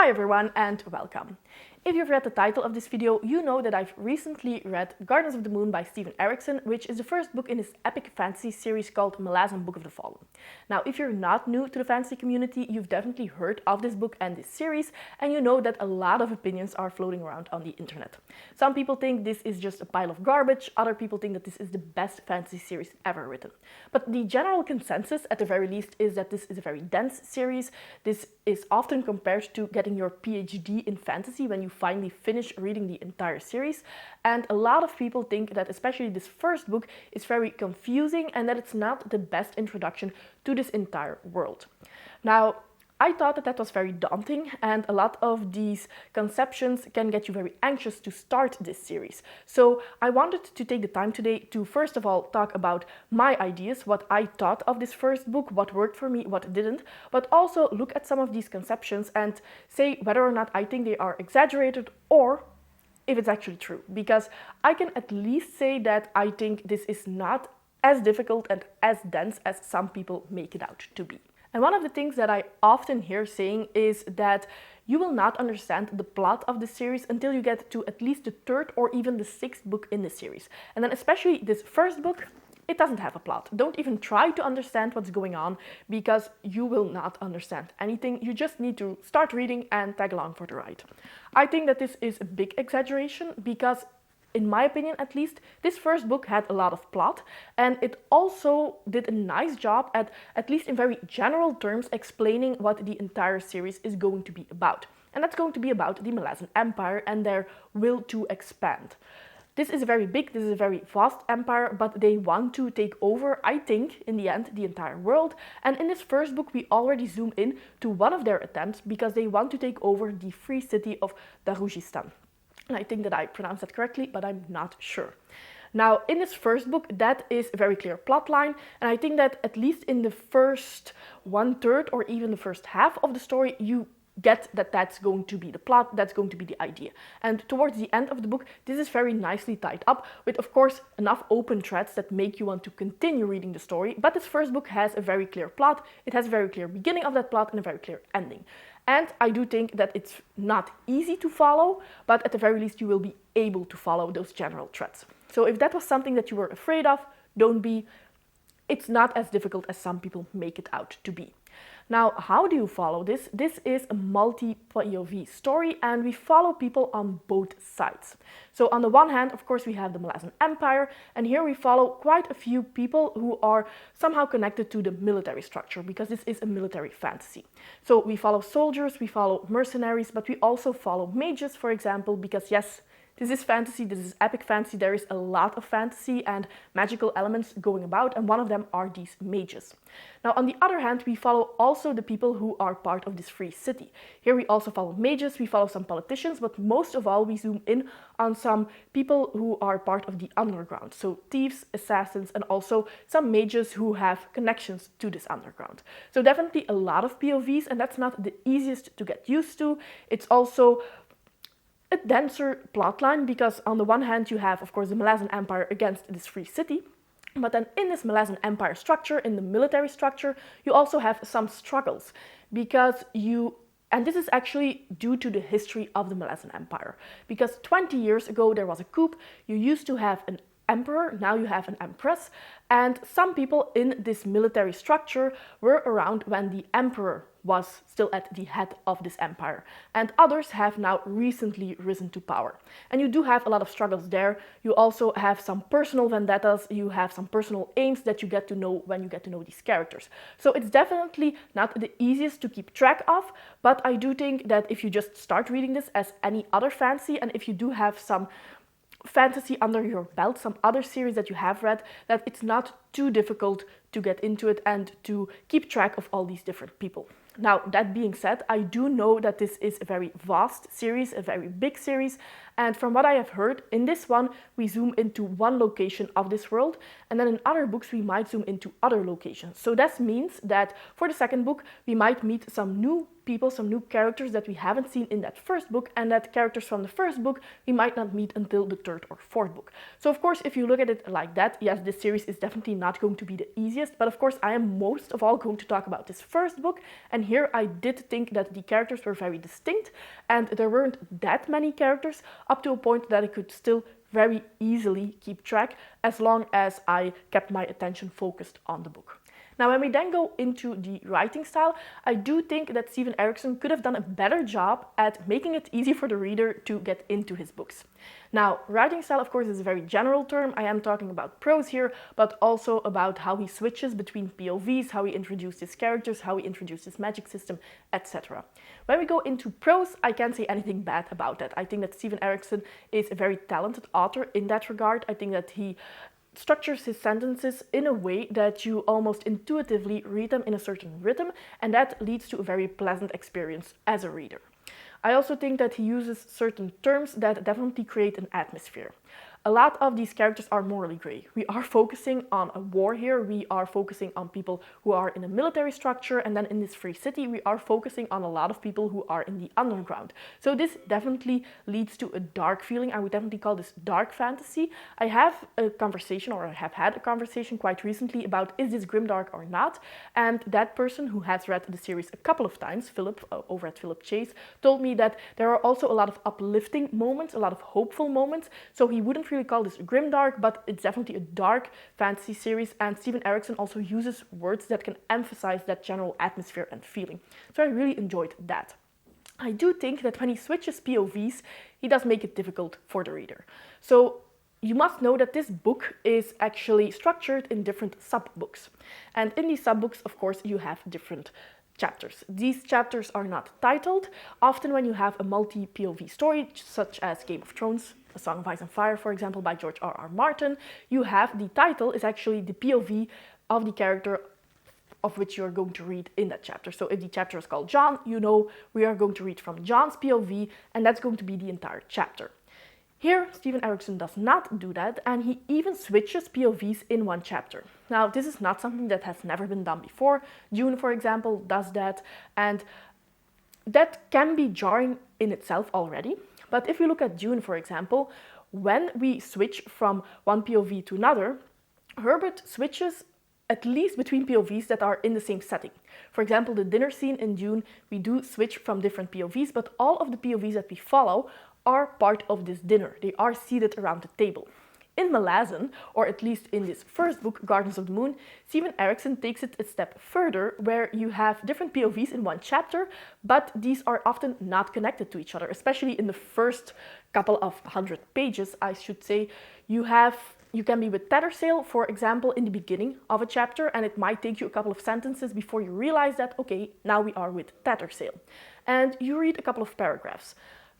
Hi everyone and welcome. If you've read the title of this video, you know that I've recently read Gardens of the Moon by Steven Erikson, which is the first book in his epic fantasy series called Malazan Book of the Fallen. Now, if you're not new to the fantasy community, you've definitely heard of this book and this series, and you know that a lot of opinions are floating around on the internet. Some people think this is just a pile of garbage, other people think that this is the best fantasy series ever written. But the general consensus, at the very least, is that this is a very dense series. This is often compared to getting your PhD in fantasy when you finally finish reading the entire series, and a lot of people think that especially this first book is very confusing and that it's not the best introduction to this entire world. Now, I thought that was very daunting, and a lot of these conceptions can get you very anxious to start this series. So I wanted to take the time today to first of all talk about my ideas, what I thought of this first book, what worked for me, what didn't, but also look at some of these conceptions and say whether or not I think they are exaggerated or if it's actually true. Because I can at least say that I think this is not as difficult and as dense as some people make it out to be. And one of the things that I often hear saying is that you will not understand the plot of the series until you get to at least the third or even the sixth book in the series. And then especially this first book, it doesn't have a plot. Don't even try to understand what's going on because you will not understand anything. You just need to start reading and tag along for the ride. I think that this is a big exaggeration because in my opinion at least, this first book had a lot of plot, and it also did a nice job at least in very general terms, explaining what the entire series is going to be about. And that's going to be about the Malazan Empire and their will to expand. This is very big, this is a very vast empire, but they want to take over, I think, in the end, the entire world. And in this first book, we already zoom in to one of their attempts because they want to take over the free city of Darujistan. And I think that I pronounced that correctly, but I'm not sure. Now, in this first book, that is a very clear plot line, and I think that at least in the first 1/3 or even the first half of the story, you get that that's going to be the plot, that's going to be the idea. And towards the end of the book, this is very nicely tied up with, of course, enough open threads that make you want to continue reading the story. But this first book has a very clear plot, it has a very clear beginning of that plot and a very clear ending. And I do think that it's not easy to follow, but at the very least you will be able to follow those general threads. So if that was something that you were afraid of, don't be. It's not as difficult as some people make it out to be. Now, how do you follow this? This is a multi-POV story and we follow people on both sides. So on the one hand, of course, we have the Malazan Empire, and here we follow quite a few people who are somehow connected to the military structure because this is a military fantasy. So we follow soldiers, we follow mercenaries, but we also follow mages, for example, because yes, this is fantasy, this is epic fantasy, there is a lot of fantasy and magical elements going about, and one of them are these mages. Now, on the other hand, we follow also the people who are part of this free city. Here we also follow mages, we follow some politicians, but most of all we zoom in on some people who are part of the underground. So thieves, assassins, and also some mages who have connections to this underground. So definitely a lot of POVs, and that's not the easiest to get used to. It's also a denser plotline because on the one hand you have, of course, the Malazan Empire against this free city, but then in this Malazan Empire structure, in the military structure, you also have some struggles because and this is actually due to the history of the Malazan Empire, because 20 years ago there was a coup. You used to have an emperor, now you have an empress, and some people in this military structure were around when the emperor was still at the head of this empire, and others have now recently risen to power. And you do have a lot of struggles there. You also have some personal vendettas, you have some personal aims that you get to know when you get to know these characters. So it's definitely not the easiest to keep track of, but I do think that if you just start reading this as any other fantasy, and if you do have some fantasy under your belt, some other series that you have read, that it's not too difficult to get into it and to keep track of all these different people. Now, that being said, I do know that this is a very vast series, a very big series, and from what I have heard, in this one we zoom into one location of this world, and then in other books we might zoom into other locations. So that means that for the second book we might meet some new people, some new characters that we haven't seen in that first book, and that characters from the first book we might not meet until the third or fourth book. So of course, if you look at it like that, yes, this series is definitely not going to be the easiest, but of course I am most of all going to talk about this first book, and here I did think that the characters were very distinct, and there weren't that many characters, up to a point that I could still very easily keep track as long as I kept my attention focused on the book. Now, when we then go into the writing style, I do think that Steven Erikson could have done a better job at making it easy for the reader to get into his books. Now, writing style, of course, is a very general term. I am talking about prose here, but also about how he switches between POVs, how he introduced his characters, how he introduced his magic system, etc. When we go into prose, I can't say anything bad about that. I think that Steven Erikson is a very talented author in that regard. I think that he structures his sentences in a way that you almost intuitively read them in a certain rhythm, and that leads to a very pleasant experience as a reader. I also think that he uses certain terms that definitely create an atmosphere. A lot of these characters are morally grey. We are focusing on a war here, we are focusing on people who are in a military structure, and then in this free city we are focusing on a lot of people who are in the underground. So this definitely leads to a dark feeling. I would definitely call this dark fantasy. I have a conversation, or I have had a conversation quite recently about is this grimdark or not, and that person who has read the series a couple of times, Philip, over at Philip Chase, told me that there are also a lot of uplifting moments, a lot of hopeful moments, so he wouldn't really call this grimdark, but it's definitely a dark fantasy series, and Steven Erikson also uses words that can emphasize that general atmosphere and feeling. So I really enjoyed that. I do think that when he switches POVs, he does make it difficult for the reader. So you must know that this book is actually structured in different sub-books. And in these sub-books, of course, you have different chapters. These chapters are not titled. Often when you have a multi-POV story, such as Game of Thrones, A Song of Ice and Fire, for example, by George R.R. Martin, you have the title is actually the POV of the character of which you are going to read in that chapter. So if the chapter is called John, you know we are going to read from John's POV, and that's going to be the entire chapter. Here, Steven Erikson does not do that, and he even switches POVs in one chapter. Now, this is not something that has never been done before. Dune, for example, does that, and that can be jarring in itself already. But if you look at Dune, for example, when we switch from one POV to another, Herbert switches at least between POVs that are in the same setting. For example, the dinner scene in Dune, we do switch from different POVs, but all of the POVs that we follow are part of this dinner. They are seated around the table. In Malazan, or at least in this first book, Gardens of the Moon, Steven Erikson takes it a step further, where you have different POVs in one chapter, but these are often not connected to each other, especially in the first couple of 100 pages, I should say. You can be with Tattersail, for example, in the beginning of a chapter, and it might take you a couple of sentences before you realize that, okay, now we are with Tattersail. And you read a couple of paragraphs.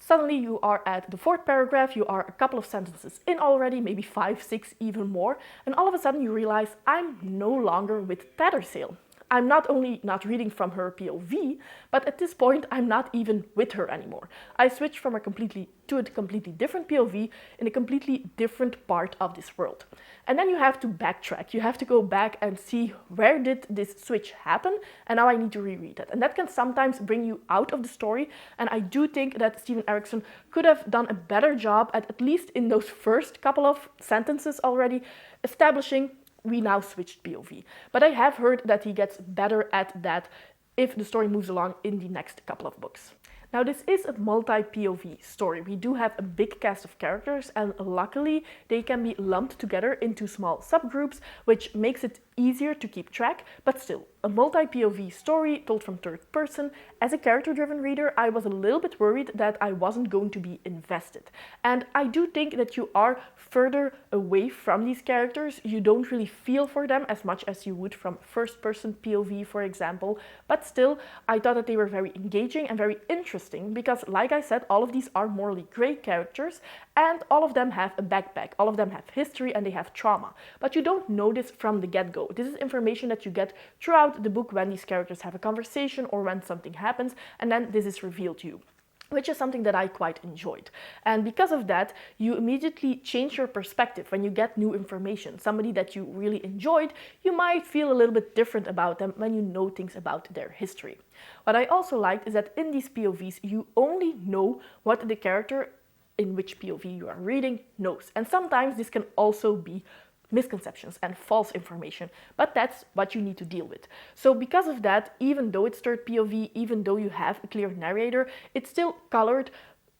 Suddenly you are at the fourth paragraph, you are a couple of sentences in already, maybe 5, 6, even more, and all of a sudden you realize I'm no longer with Tattersail. I'm not only not reading from her POV, but at this point I'm not even with her anymore. I switched from to a completely different POV in a completely different part of this world. And then you have to backtrack. You have to go back and see where did this switch happen, and now I need to reread it. And that can sometimes bring you out of the story, and I do think that Steven Erikson could have done a better job at least in those first couple of sentences already, establishing we now switched POV. But I have heard that he gets better at that if the story moves along in the next couple of books. Now, this is a multi-POV story. We do have a big cast of characters, and luckily they can be lumped together into small subgroups, which makes it easier to keep track, but still, a multi-POV story told from third person. As a character-driven reader, I was a little bit worried that I wasn't going to be invested. And I do think that you are further away from these characters. You don't really feel for them as much as you would from first-person POV, for example, but still, I thought that they were very engaging and very interesting because, like I said, all of these are morally grey characters, and all of them have a backpack, all of them have history, and they have trauma. But you don't know this from the get-go. This is information that you get throughout the book when these characters have a conversation or when something happens, and then this is revealed to you. which is something that I quite enjoyed. And because of that, you immediately change your perspective when you get new information. Somebody that you really enjoyed, you might feel a little bit different about them when you know things about their history. What I also liked is that in these POVs, you only know what the character in which POV you are reading knows. And sometimes this can also be misconceptions and false information, but that's what you need to deal with. So because of that, even though it's third POV, even though you have a clear narrator, it's still colored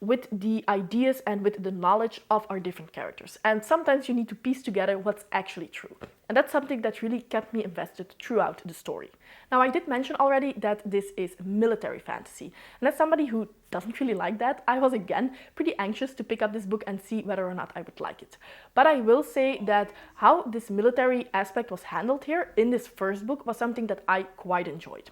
with the ideas and with the knowledge of our different characters. And sometimes you need to piece together what's actually true. And that's something that really kept me invested throughout the story. Now, I did mention already that this is military fantasy. And as somebody who doesn't really like that, I was again pretty anxious to pick up this book and see whether or not I would like it. But I will say that how this military aspect was handled here in this first book was something that I quite enjoyed.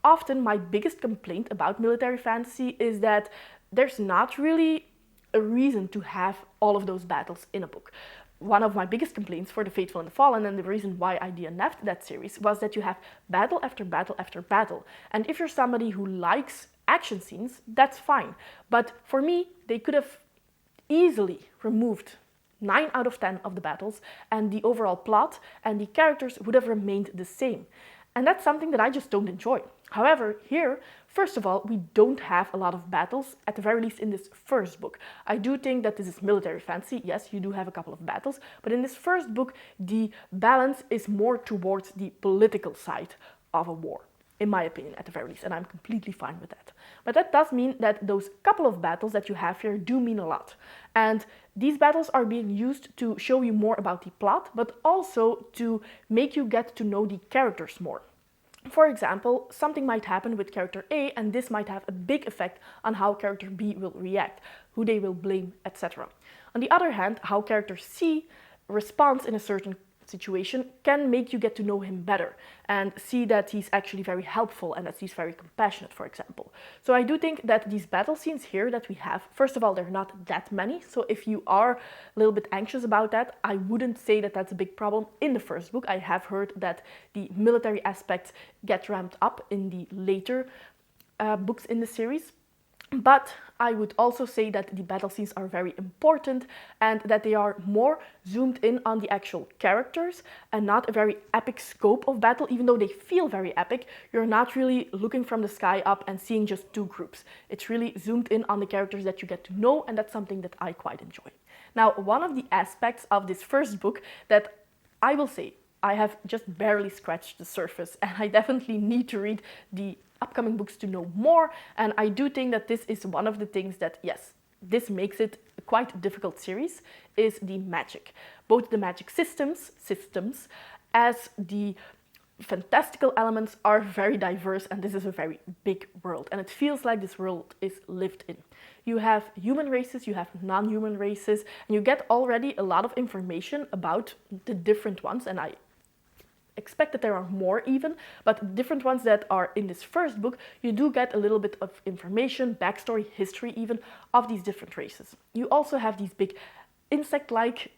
Often my biggest complaint about military fantasy is that there's not really a reason to have all of those battles in a book. One of my biggest complaints for The Faithful and the Fallen, and the reason why I DNF'd that series, was that you have battle after battle after battle. And if you're somebody who likes action scenes, that's fine. But for me, they could have easily removed 9 out of 10 of the battles, and the overall plot and the characters would have remained the same. And that's something that I just don't enjoy. However, here, first of all, we don't have a lot of battles, at the very least in this first book. I do think that this is military fantasy. Yes, you do have a couple of battles, but in this first book, the balance is more towards the political side of a war, in my opinion, at the very least, and I'm completely fine with that. But that does mean that those couple of battles that you have here do mean a lot. And these battles are being used to show you more about the plot, but also to make you get to know the characters more. For example, something might happen with character A, and this might have a big effect on how character B will react, who they will blame, etc. On the other hand, how character C responds in a certain situation can make you get to know him better and see that he's actually very helpful and that he's very compassionate, for example. So I do think that these battle scenes here that we have, first of all, they're not that many. So if you are a little bit anxious about that, I wouldn't say that that's a big problem in the first book. I have heard that the military aspects get ramped up in the later books in the series. But I would also say that the battle scenes are very important and that they are more zoomed in on the actual characters and not a very epic scope of battle. Even though they feel very epic, you're not really looking from the sky up and seeing just 2 groups. It's really zoomed in on the characters that you get to know, and that's something that I quite enjoy. Now, one of the aspects of this first book that I will say I have just barely scratched the surface, and I definitely need to read the upcoming books to know more, and I do think that this is one of the things that, yes, this makes it a quite difficult series, is the magic. Both the magic systems as the fantastical elements are very diverse, and this is a very big world, and it feels like this world is lived in. You have human races, you have non-human races, and you get already a lot of information about the different ones, and I expect that there are more even, but different ones that are in this first book, you do get a little bit of information, backstory, history even, of these different races. You also have these big insect-like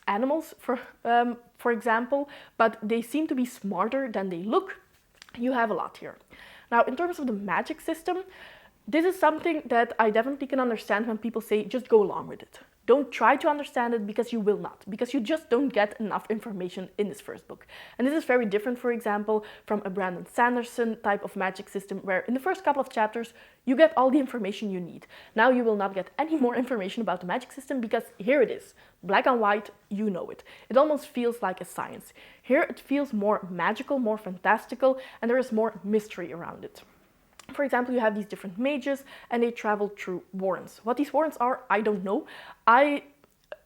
animals, for example, but they seem to be smarter than they look. You have a lot here. Now, in terms of the magic system, this is something that I definitely can understand when people say, just go along with it. Don't try to understand it, because you will not, because you just don't get enough information in this first book. And this is very different, for example, from a Brandon Sanderson type of magic system, where in the first couple of chapters, you get all the information you need. Now you will not get any more information about the magic system, because here it is, black and white, you know it. It almost feels like a science. Here it feels more magical, more fantastical, and there is more mystery around it. For example, you have these different mages and they travel through warrens. What these warrens are, I don't know. I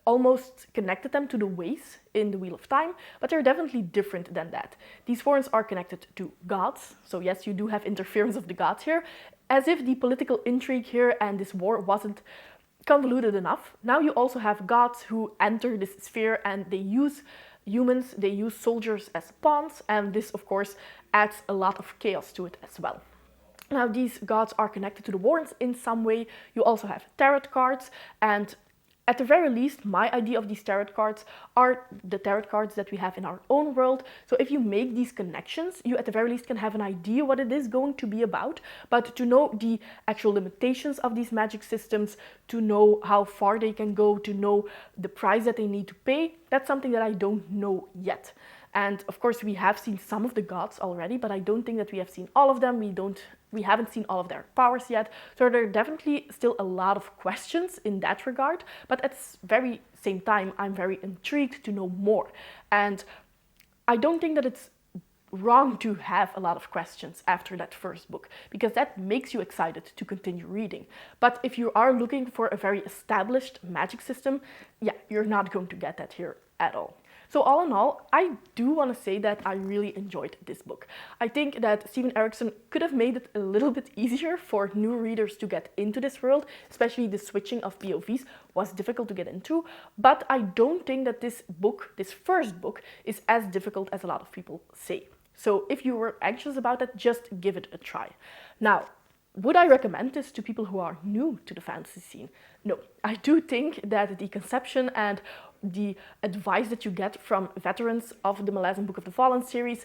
almost connected them to the ways in the Wheel of Time, but they're definitely different than that. These warrens are connected to gods. So yes, you do have interference of the gods here, as if the political intrigue here and this war wasn't convoluted enough. Now you also have gods who enter this sphere and they use humans, they use soldiers as pawns, and this of course adds a lot of chaos to it as well. Now, these gods are connected to the warrens in some way. You also have tarot cards, and At the very least, my idea of these tarot cards are the tarot cards that we have in our own world. So if you make these connections, you at the very least can have an idea what it is going to be about. But to know the actual limitations of these magic systems, to know how far they can go, to know the price that they need to pay, that's something that I don't know yet. And of course, we have seen some of the gods already, but I don't think that we have seen all of them. We haven't seen all of their powers yet. So there are definitely still a lot of questions in that regard. But at the very same time, I'm very intrigued to know more. And I don't think that it's wrong to have a lot of questions after that first book, because that makes you excited to continue reading. But if you are looking for a very established magic system, yeah, you're not going to get that here at all. So all in all, I do want to say that I really enjoyed this book. I think that Steven Erikson could have made it a little bit easier for new readers to get into this world, especially the switching of POVs was difficult to get into, but I don't think that this book, this first book, is as difficult as a lot of people say. So if you were anxious about it, just give it a try. Now, would I recommend this to people who are new to the fantasy scene? No, I do think that the conception and the advice that you get from veterans of the Malazan Book of the Fallen series,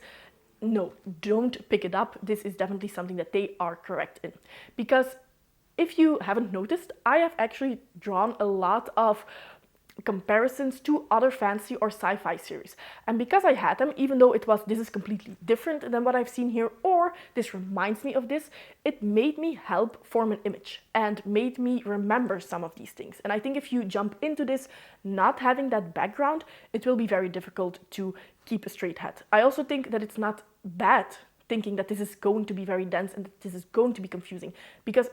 no, don't pick it up. This is definitely something that they are correct in. Because if you haven't noticed, I have actually drawn a lot of comparisons to other fantasy or sci-fi series. And because I had them, even though this is completely different than what I've seen here, or this reminds me of this, it made me help form an image and made me remember some of these things. And I think if you jump into this not having that background, it will be very difficult to keep a straight head. I also think that it's not bad thinking that this is going to be very dense and that this is going to be confusing, because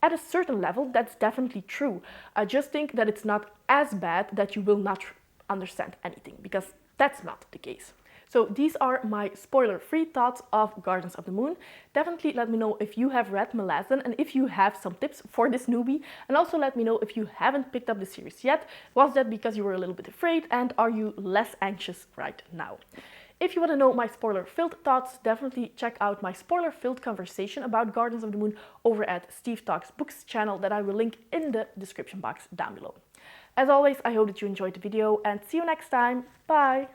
at a certain level, that's definitely true. I just think that it's not as bad that you will not understand anything, because that's not the case. So these are my spoiler-free thoughts of Gardens of the Moon. Definitely let me know if you have read Malazan and if you have some tips for this newbie. And also let me know if you haven't picked up the series yet. Was that because you were a little bit afraid, and are you less anxious right now? If you want to know my spoiler-filled thoughts, definitely check out my spoiler-filled conversation about Gardens of the Moon over at Steve Talks Books channel that I will link in the description box down below. As always, I hope that you enjoyed the video, and see you next time. Bye!